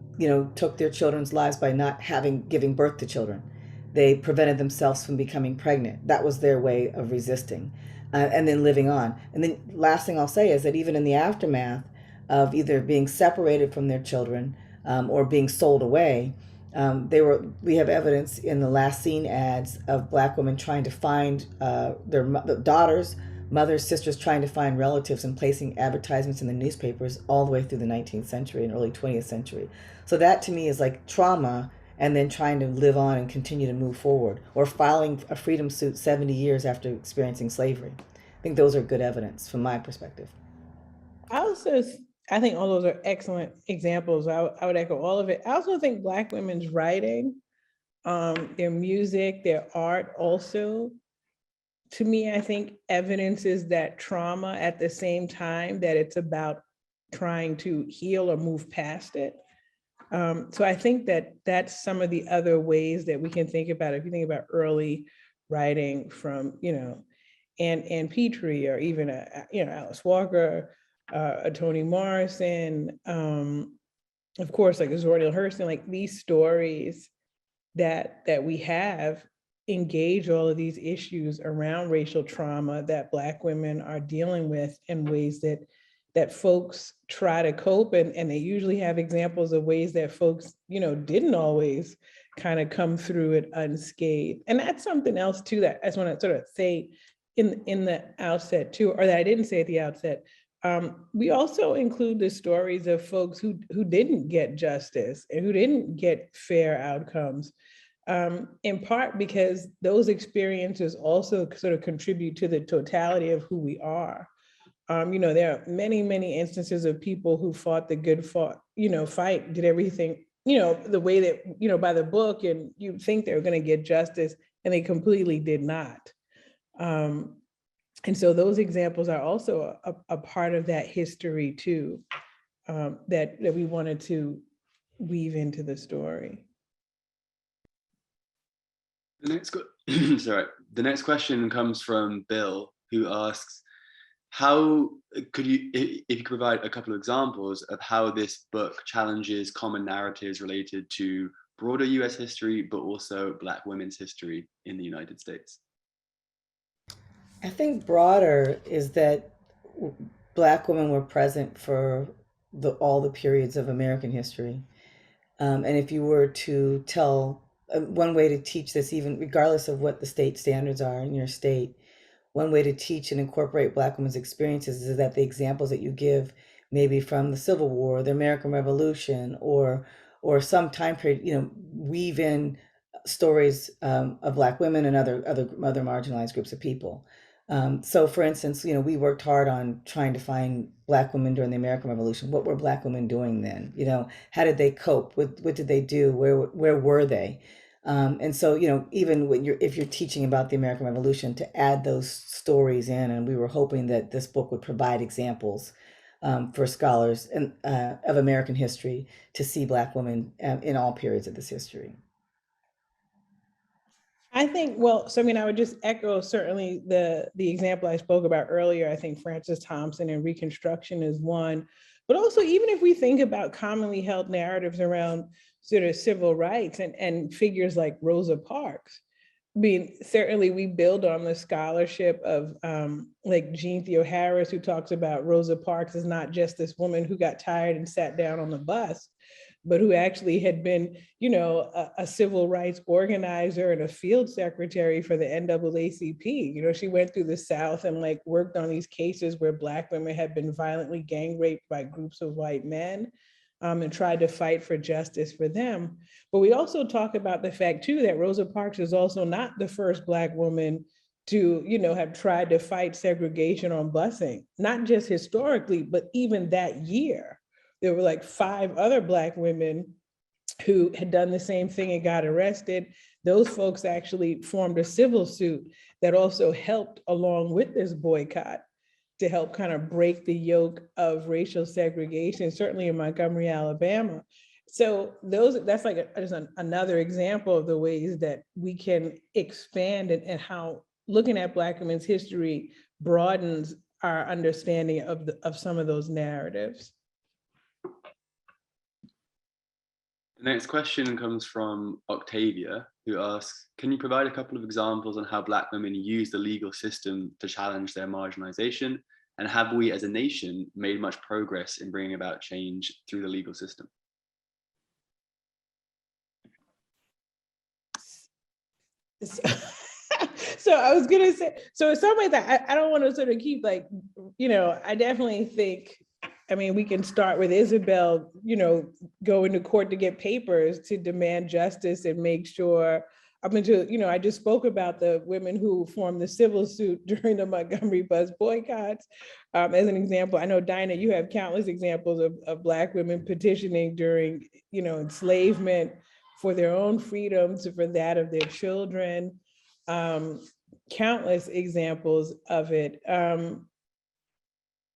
took their children's lives by not giving birth to children. They prevented themselves from becoming pregnant. That was their way of resisting, and then living on. And then last thing I'll say is that even in the aftermath of either being separated from their children or being sold away, we have evidence in the last seen ads of Black women trying to find their daughters, mothers, sisters, trying to find relatives and placing advertisements in the newspapers all the way through the 19th century and early 20th century. So that to me is like trauma and then trying to live on and continue to move forward, or filing a freedom suit 70 years after experiencing slavery. I think those are good evidence from my perspective. I think all those are excellent examples. I would echo all of it. I also think Black women's writing, their music, their art also, to me, I think evidences that trauma at the same time that it's about trying to heal or move past it. So I think that that's some of the other ways that we can think about it. If you think about early writing from, Ann Petrie, or even, Alice Walker, Toni Morrison, of course, like Zora Neale Hurston, like these stories that we have engage all of these issues around racial trauma that Black women are dealing with in ways that folks try to cope, and they usually have examples of ways that folks, didn't always kind of come through it unscathed. And that's something else too that I just want to sort of say in the outset too, or that I didn't say at the outset. We also include the stories of folks who didn't get justice and who didn't get fair outcomes, in part because those experiences also sort of contribute to the totality of who we are. There are many, many instances of people who fought the good fight, did everything, the way that, by the book, and you think they were going to get justice, and they completely did not. And so those examples are also a part of that history too, that we wanted to weave into the story. The next question comes from Bill, who asks, how could you, if you could provide a couple of examples of how this book challenges common narratives related to broader US history, but also Black women's history in the United States? I think broader is that Black women were present for all the periods of American history. And if you were to tell, one way to teach this, even regardless of what the state standards are in your state, one way to teach and incorporate Black women's experiences is that the examples that you give, maybe from the Civil War, the American Revolution, or some time period, weave in stories of Black women and other marginalized groups of people. So for instance, we worked hard on trying to find Black women during the American Revolution. What were Black women doing then? How did they cope? What did they do? Where were they? And so, even when if you're teaching about the American Revolution, to add those stories in, and we were hoping that this book would provide examples for scholars of American history to see Black women in all periods of this history. I think, I would just echo certainly the example I spoke about earlier. I think Frances Thompson and Reconstruction is one, but also even if we think about commonly held narratives around sort of civil rights and figures like Rosa Parks, certainly we build on the scholarship of like Jean Theo-Harris, who talks about Rosa Parks as not just this woman who got tired and sat down on the bus, but who actually had been, a civil rights organizer and a field secretary for the NAACP. She went through the South and worked on these cases where Black women had been violently gang raped by groups of white men, and tried to fight for justice for them. But we also talk about the fact too that Rosa Parks is also not the first Black woman to, have tried to fight segregation on busing, not just historically, but even that year. There were 5 other Black women who had done the same thing and got arrested. Those folks actually formed a civil suit that also helped along with this boycott to help kind of break the yoke of racial segregation, certainly in Montgomery, Alabama. So that's just another example of the ways that we can expand and how looking at Black women's history broadens our understanding of some of those narratives. The next question comes from Octavia, who asks, can you provide a couple of examples on how Black women use the legal system to challenge their marginalization? And have we as a nation made much progress in bringing about change through the legal system? So I was gonna say, so in some ways I don't want to sort of keep I definitely think, we can start with Isabel, going to court to get papers to demand justice and make sure, I just spoke about the women who formed the civil suit during the Montgomery bus boycotts. As an example, I know, Daina, you have countless examples of Black women petitioning during, enslavement for their own freedoms, for that of their children. Countless examples of it.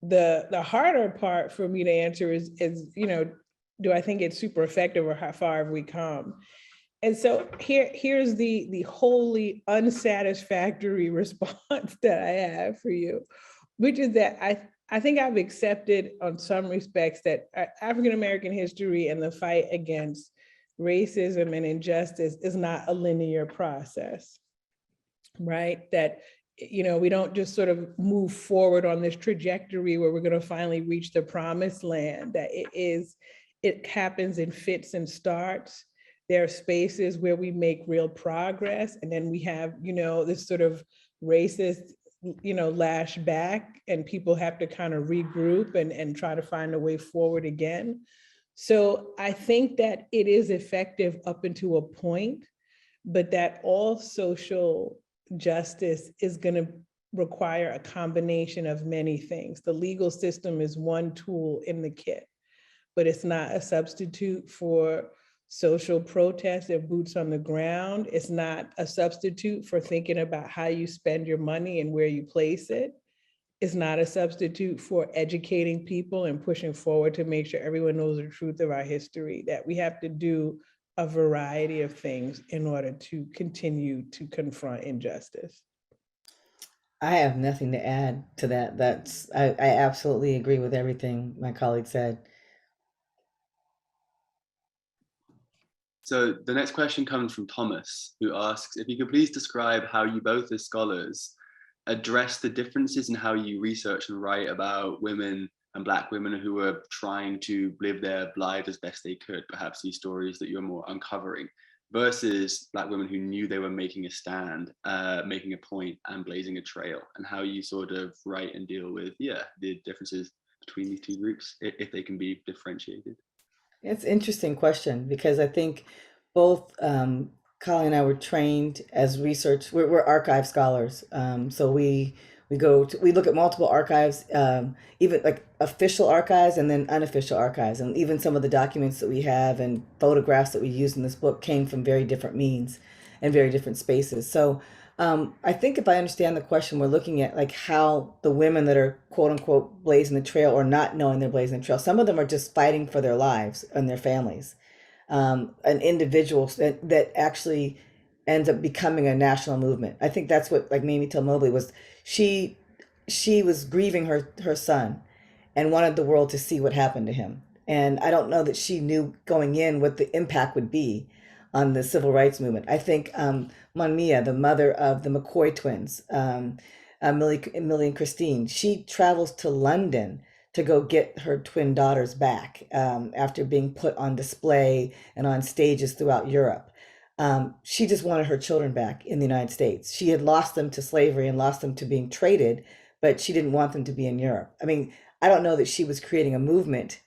The harder part for me to answer is do I think it's super effective, or how far have we come? And so here's the wholly unsatisfactory response that I have for you, which is that I think I've accepted on some respects that African-American history and the fight against racism and injustice is not a linear process. right? That, we don't just sort of move forward on this trajectory where we're going to finally reach the promised land, that it happens in fits and starts. There are spaces where we make real progress, and then we have, this sort of racist, lash back, and people have to kind of regroup and try to find a way forward again. So I think that it is effective up until a point, but that all social justice is going to require a combination of many things. The legal system is one tool in the kit, but it's not a substitute for social protest and boots on the ground. It's not a substitute for thinking about how you spend your money and where you place it. It's not a substitute for educating people and pushing forward to make sure everyone knows the truth of our history, that we have to do a variety of things in order to continue to confront injustice. I have nothing to add to that. I absolutely agree with everything my colleague said. So the next question comes from Thomas, who asks if you could please describe how you both as scholars address the differences in how you research and write about women and Black women who are trying to live their lives as best they could, perhaps these stories that you're more uncovering, versus Black women who knew they were making a stand, making a point and blazing a trail, and how you sort of write and deal with, the differences between these two groups, if they can be differentiated. It's an interesting question because I think both Kali and I were trained as research. We're archive scholars, so we look at multiple archives, even like official archives and then unofficial archives, and even some of the documents that we have and photographs that we use in this book came from very different means and very different spaces. So I think if I understand the question, we're looking at like how the women that are quote unquote blazing the trail or not knowing they're blazing the trail, some of them are just fighting for their lives and their families. An individual that actually ends up becoming a national movement. I think that's what like Mamie Till Mobley was. She was grieving her son and wanted the world to see what happened to him. And I don't know that she knew going in what the impact would be on the civil rights movement. I think Monmia, the mother of the McCoy twins, Millie and Christine, she travels to London to go get her twin daughters back after being put on display and on stages throughout Europe. She just wanted her children back in the United States. She had lost them to slavery and lost them to being traded, but she didn't want them to be in Europe. I mean, I don't know that she was creating a movement.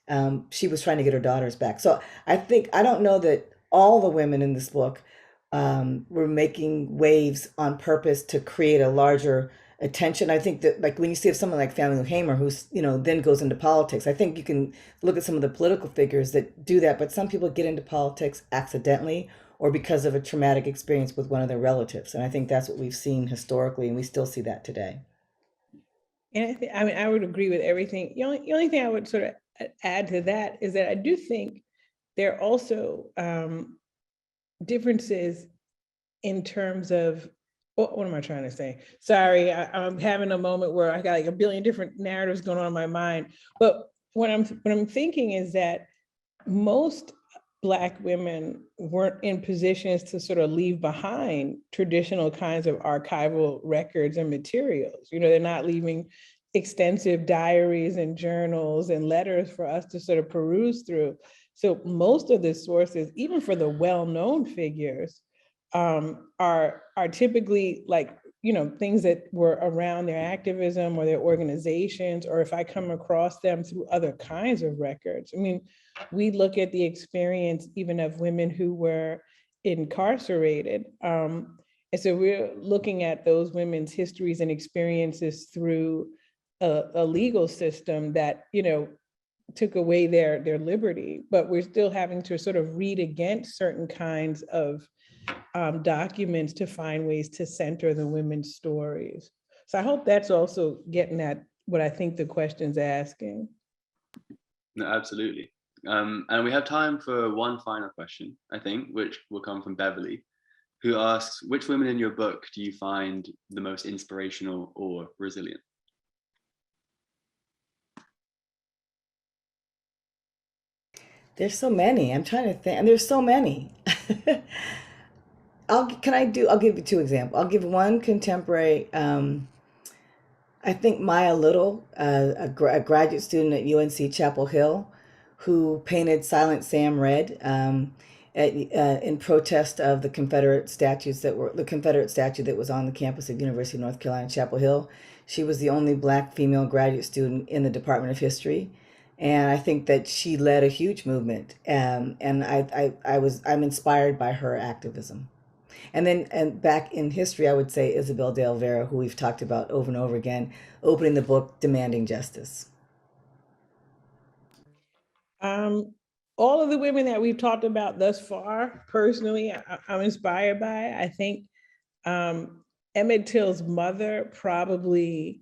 She was trying to get her daughters back. So I don't know that all the women in this book were making waves on purpose to create a larger attention. I think that like when you see someone like Fannie Lou Hamer, who's then goes into politics, I think you can look at some of the political figures that do that, but some people get into politics accidentally or because of a traumatic experience with one of their relatives. And I think that's what we've seen historically, and we still see that today. And I would agree with everything. The only thing I would sort of add to that is that I do think there are also differences in terms of, what am I trying to say? Sorry, I'm having a moment where I got like a billion different narratives going on in my mind. But what I'm thinking is that most Black women weren't in positions to sort of leave behind traditional kinds of archival records and materials. They're not leaving extensive diaries and journals and letters for us to sort of peruse through. So most of the sources, even for the well-known figures, are typically like, things that were around their activism or their organizations, or if I come across them through other kinds of records. I mean, we look at the experience even of women who were incarcerated. And so we're looking at those women's histories and experiences through a legal system that, took away their liberty, but we're still having to sort of read against certain kinds of documents to find ways to center the women's stories. So I hope that's also getting at what I think the question's asking. No, absolutely. And we have time for one final question, I think, which will come from Beverly, who asks, which women in your book do you find the most inspirational or resilient? There's so many. I'm trying to think, and there's so many. I'll give you two examples. I'll give one contemporary. I think Maya Little, a graduate student at UNC Chapel Hill, who painted Silent Sam red in protest of the Confederate statues the Confederate statue that was on the campus of University of North Carolina Chapel Hill. She was the only Black female graduate student in the Department of History, and I think that she led a huge movement. And I'm inspired by her activism. And back in history, I would say Isabel de Oliveira, who we've talked about over and over again, opening the book Demanding Justice. All of the women that we've talked about thus far, personally, I'm inspired by. I think Emmett Till's mother probably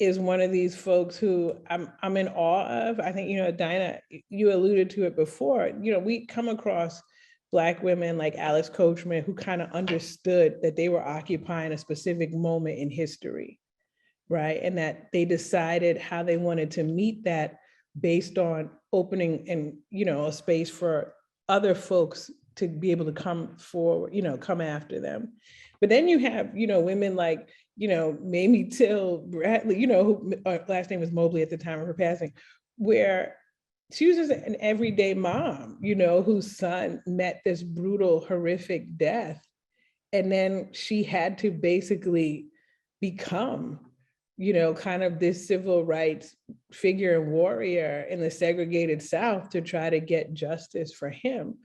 is one of these folks who I'm in awe of. I think, Daina, you alluded to it before. We come across Black women like Alice Coachman who kind of understood that they were occupying a specific moment in history, right? And that they decided how they wanted to meet that based on opening and, a space for other folks to be able to come forward, come after them. But then you have, women like, Mamie Till Bradley, who last name was Mobley at the time of her passing, where she was just an everyday mom, whose son met this brutal, horrific death. And then she had to basically become, kind of this civil rights figure and warrior in the segregated South to try to get justice for him.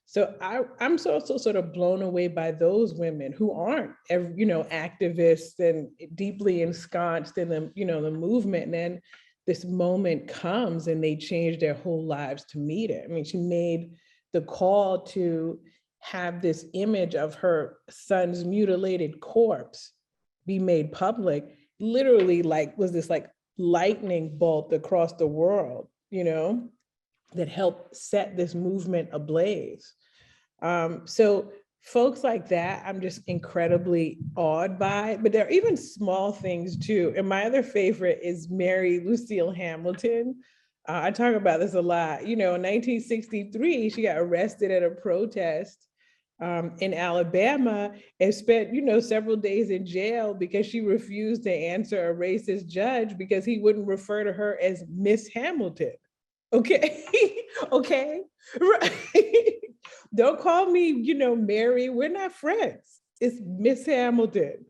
So I'm also sort of blown away by those women who aren't, activists and deeply ensconced in the, the movement. And then this moment comes and they change their whole lives to meet it. I mean, she made the call to have this image of her son's mutilated corpse be made public, literally was this lightning bolt across the world, that helped set this movement ablaze. So folks like that, I'm just incredibly awed by, but there are even small things too. And my other favorite is Mary Lucille Hamilton. I talk about this a lot. In 1963, she got arrested at a protest in Alabama and spent, several days in jail because she refused to answer a racist judge because he wouldn't refer to her as Miss Hamilton. Okay, okay, right. Don't call me, Mary. We're not friends. It's Miss Hamilton.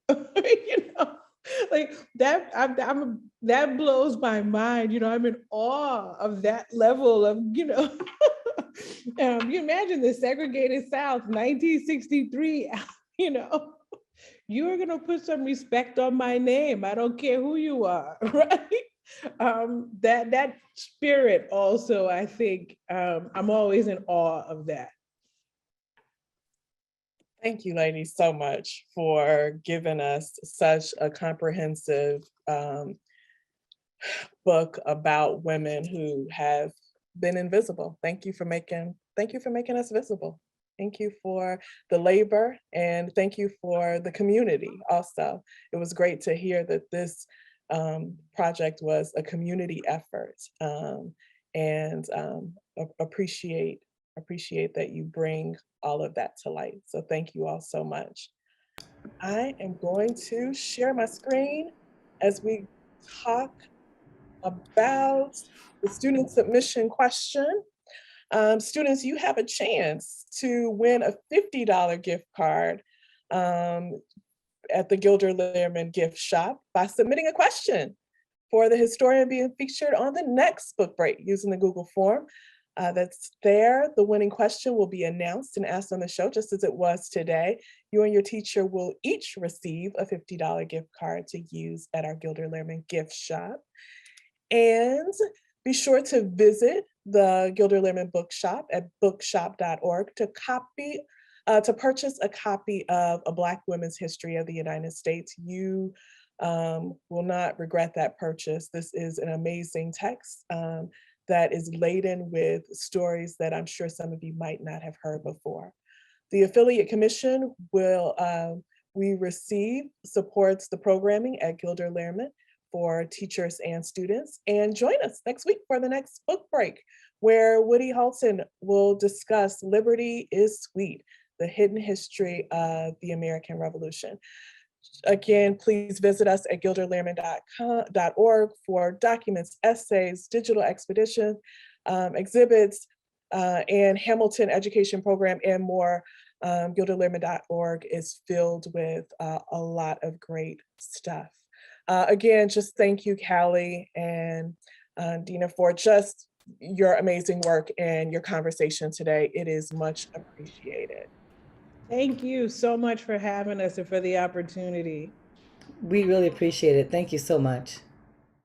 Like that. That blows my mind. I'm in awe of that level of, you imagine the segregated South, 1963. You are gonna put some respect on my name. I don't care who you are, right? That spirit also, I think, I'm always in awe of that. Thank you, ladies, so much for giving us such a comprehensive book about women who have been invisible. Thank you for making us visible. Thank you for the labor, and thank you for the community also. It was great to hear that this project was a community effort, and appreciate that you bring all of that to light. So thank you all so much. I am going to share my screen as we talk about the student submission question. Students, you have a chance to win a $50 gift card at the Gilder Lehrman gift shop by submitting a question for the historian being featured on the next book break using the Google form. That's there. The winning question will be announced and asked on the show just as it was today. You and your teacher will each receive a $50 gift card to use at our Gilder Lehrman gift shop. And be sure to visit the Gilder Lehrman bookshop at bookshop.org to purchase a copy of A Black Women's History of the United States. You will not regret that purchase. This is an amazing text that is laden with stories that I'm sure some of you might not have heard before. The affiliate commission we receive supports the programming at Gilder Lehrman for teachers and students. And join us next week for the next book break, where Woody Halton will discuss Liberty is Sweet, the hidden history of the American Revolution. Again, please visit us at gilderlehrman.org for documents, essays, digital expeditions, exhibits, and Hamilton Education Program, and more. Gilderlehrman.org is filled with a lot of great stuff. Again, just thank you, Callie and Daina, for just your amazing work and your conversation today. It is much appreciated. Thank you so much for having us and for the opportunity. We really appreciate it. Thank you so much.